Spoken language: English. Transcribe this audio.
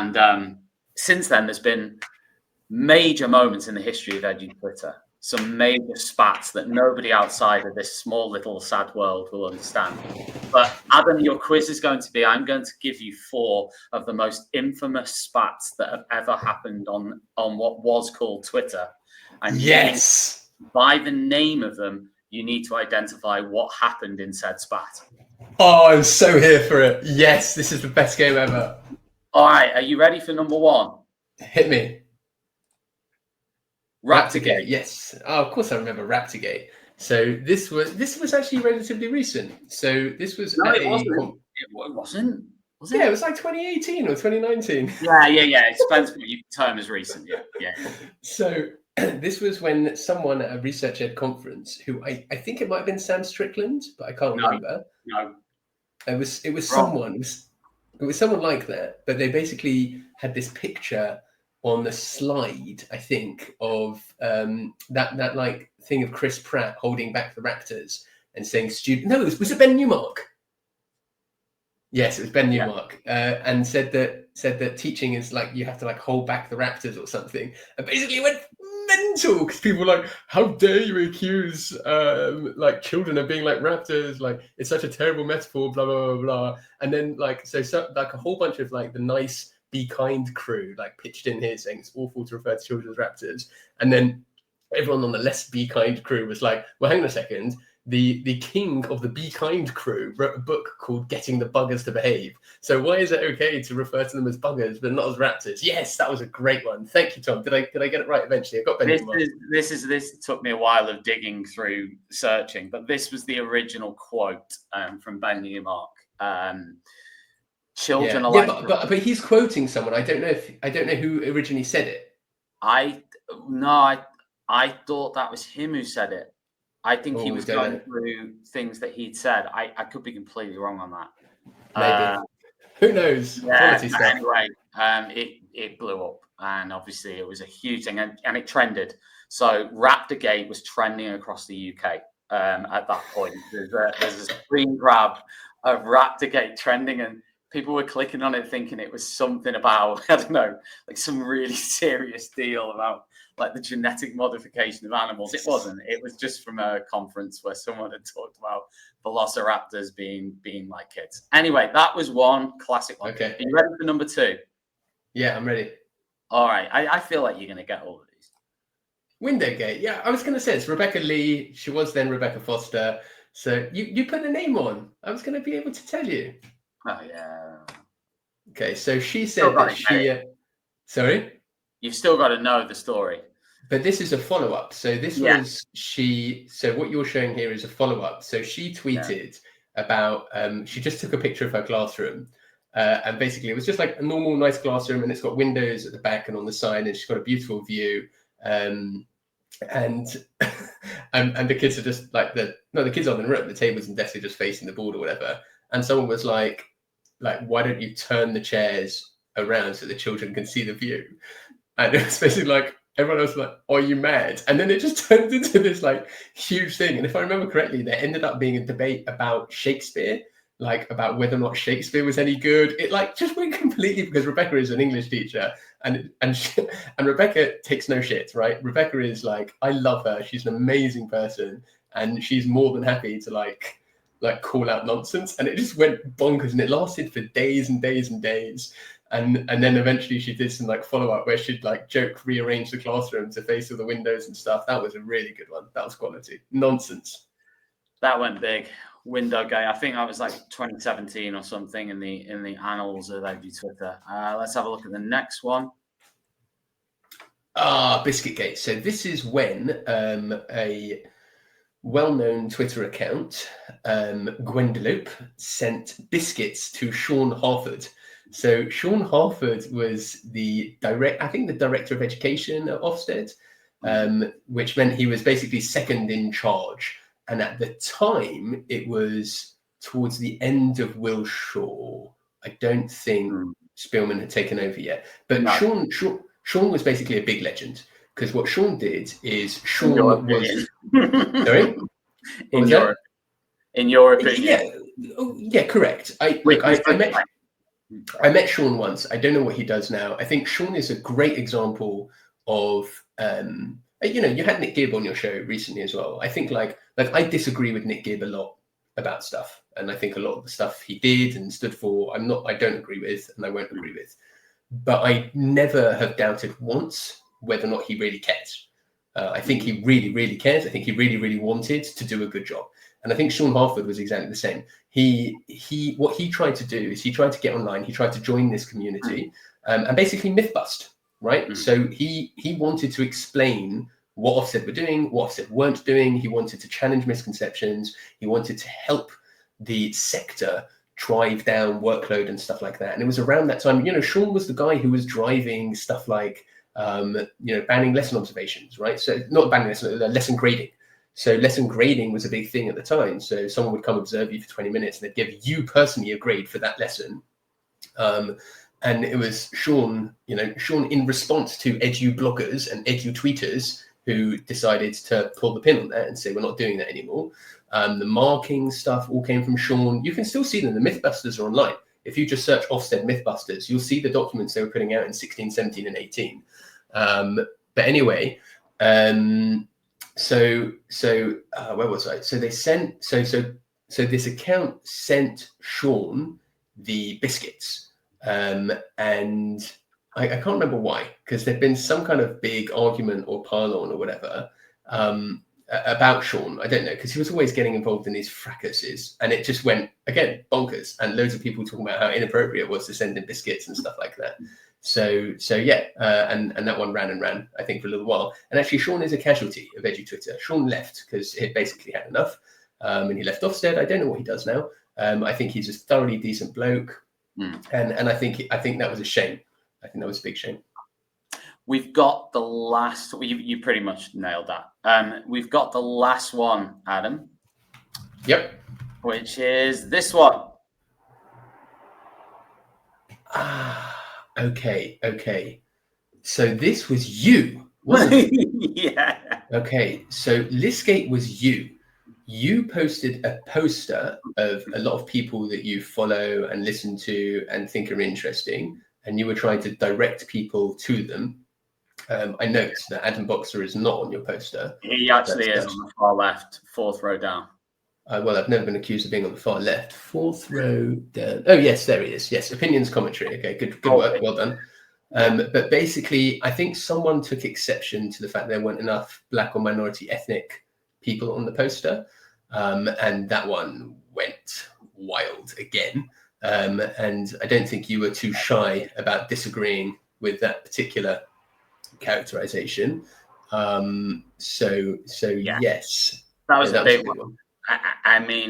And since then, there's been major moments in the history of Edu Twitter. Some major spats that nobody outside of this small little sad world will understand. But Adam, your quiz is going to be, I'm going to give you 4 of the most infamous spats that have ever happened on what was called Twitter. And yes, by the name of them, you need to identify what happened in said spat. Oh, I'm so here for it. Yes, this is the best game ever. All right, are you ready for number 1? Hit me. Raptorgate. Yes. Oh, of course I remember Raptorgate. So this was actually relatively recent. So this was it wasn't. Was it? Yeah, it was like 2018 or 2019. Yeah. It depends what you term as recent. Yeah. So this was when someone at a research ed conference, who I think it might have been Sam Strickland, but I can't remember. No. It was someone. It was someone like that. But they basically had this picture on the slide, I think, of that like thing of Chris Pratt holding back the Raptors and saying was it Ben Newmark? Yes, it was Ben Newmark, and said that teaching is like you have to like hold back the Raptors or something, and basically went mental because people were like, how dare you accuse like children of being like raptors, like it's such a terrible metaphor, blah blah blah blah. And then like so like a whole bunch of like the nice Be Kind crew like pitched in here saying it's awful to refer to children as raptors, and then everyone on the less Be Kind crew was like, well, hang on a second, the king of the Be Kind crew wrote a book called Getting the Buggers to Behave, so why is it okay to refer to them as buggers but not as raptors? Yes, that was a great one. Thank you, Tom. Did I get it right eventually? I got this took me a while of digging through searching, but this was the original quote from Ben Newmark. Children are like, but he's quoting someone. I don't know who originally said it. I thought that was him who said it. I think he was going through things that he'd said. I could be completely wrong on that. Maybe. Who knows? Yeah, anyway, it blew up, and obviously it was a huge thing, and it trended. So Raptorgate was trending across the UK at that point. There's a screen grab of Raptorgate trending, and people were clicking on it thinking it was something about, I don't know, like some really serious deal about like the genetic modification of animals. It wasn't. It was just from a conference where someone had talked about velociraptors being like kids. Anyway, that was one classic one. Okay. Are you ready for number 2? Yeah, I'm ready. All right. I feel like you're going to get all of these. Windowgate. Yeah, I was going to say it's Rebecca Lee. She was then Rebecca Foster. So you put the name on. I was going to be able to tell you. Oh, yeah. Okay, so she said that she... sorry? You've still got to know the story. But this is a follow-up. So this was she... So what you're showing here is a follow-up. So she tweeted about... she just took a picture of her classroom. And basically, it was just like a normal, nice classroom. And it's got windows at the back and on the side. And she's got a beautiful view. And the kids are just like... the kids are in the room. The tables and desks are just facing the board or whatever. And someone was like, why don't you turn the chairs around so the children can see the view? And it was basically like, everyone else was like, are you mad? And then it just turned into this like huge thing. And if I remember correctly, there ended up being a debate about Shakespeare, like about whether or not Shakespeare was any good. It like just went completely, because Rebecca is an English teacher and Rebecca takes no shit, right? Rebecca is like, I love her. She's an amazing person. And she's more than happy to like call out nonsense, and it just went bonkers, and it lasted for days and days and days, and then eventually she did some like follow-up where she'd like rearrange the classroom to face all the windows and stuff. That was a really good one. That was quality. Nonsense. That went big. Windowgate. I think that was like 2017 or something in the annals of Edu Twitter. Let's have a look at the next one. Biscuitgate. So this is when a well-known Twitter account, Gwendolope, sent biscuits to Sean Harford. So Sean Harford was the director of education at Ofsted, which meant he was basically second in charge. And at the time, it was towards the end of Will Shaw. I don't think Spielman had taken over yet. But no. Sean was basically a big legend. Because what Sean did is Sean was... Sorry? In your opinion. Yeah, correct. I met... I met Sean once. I don't know what he does now. I think Sean is a great example of, you had Nick Gibb on your show recently as well. I think like I disagree with Nick Gibb a lot about stuff, and I think a lot of the stuff he did and stood for, I don't agree with, and I won't agree with. But I never have doubted once whether or not he really cares. I think he really, really cares. I think he really, really wanted to do a good job. And I think Sean Harford was exactly the same. What he tried to do is he tried to get online. He tried to join this community and basically myth bust, right? So he wanted to explain what Ofsted were doing, what Ofsted weren't doing. He wanted to challenge misconceptions. He wanted to help the sector drive down workload and stuff like that. And it was around that time, Sean was the guy who was driving stuff like, banning lesson observations, right? So not banning lesson grading. So lesson grading was a big thing at the time. So someone would come observe you for 20 minutes and they'd give you personally a grade for that lesson. And it was Sean in response to edu bloggers and edu tweeters who decided to pull the pin on that and say, we're not doing that anymore. The marking stuff all came from Sean. You can still see them. The Mythbusters are online. If you just search Ofsted Mythbusters, you'll see the documents they were putting out in 16, 17, and 18. But anyway, so where was I? So they sent, so this account sent Sean the biscuits. And I can't remember why, because there'd been some kind of big argument or pile-on or whatever about Sean. I don't know, because he was always getting involved in these fracases, and it just went, again, bonkers, and loads of people talking about how inappropriate it was to send him biscuits and stuff like that. So yeah, and that one ran, I think, for a little while. And actually, Sean is a casualty of edu Twitter. Sean left because it basically had enough, and he left Ofsted. I don't know what he does now. I think he's a thoroughly decent bloke, and I think that was a shame. I think that was a big shame. We've got the last. You pretty much nailed that. We've got the last one, Adam. Yep. Which is this one. Okay. So this was you, wasn't it? Yeah. Okay. So Listgate was you. You posted a poster of a lot of people that you follow and listen to and think are interesting, and you were trying to direct people to them. I note that Adam Boxer is not on your poster. He actually is on the far left, fourth row down. Well, I've never been accused of being on the far left. Fourth row down. Oh, yes, there he is. Yes, opinions commentary. Okay, good work. Well done. But basically, I think someone took exception to the fact there weren't enough Black or minority ethnic people on the poster. And that one went wild again. And I don't think you were too shy about disagreeing with that particular characterization. So Yeah. yes. That was a big one. I mean,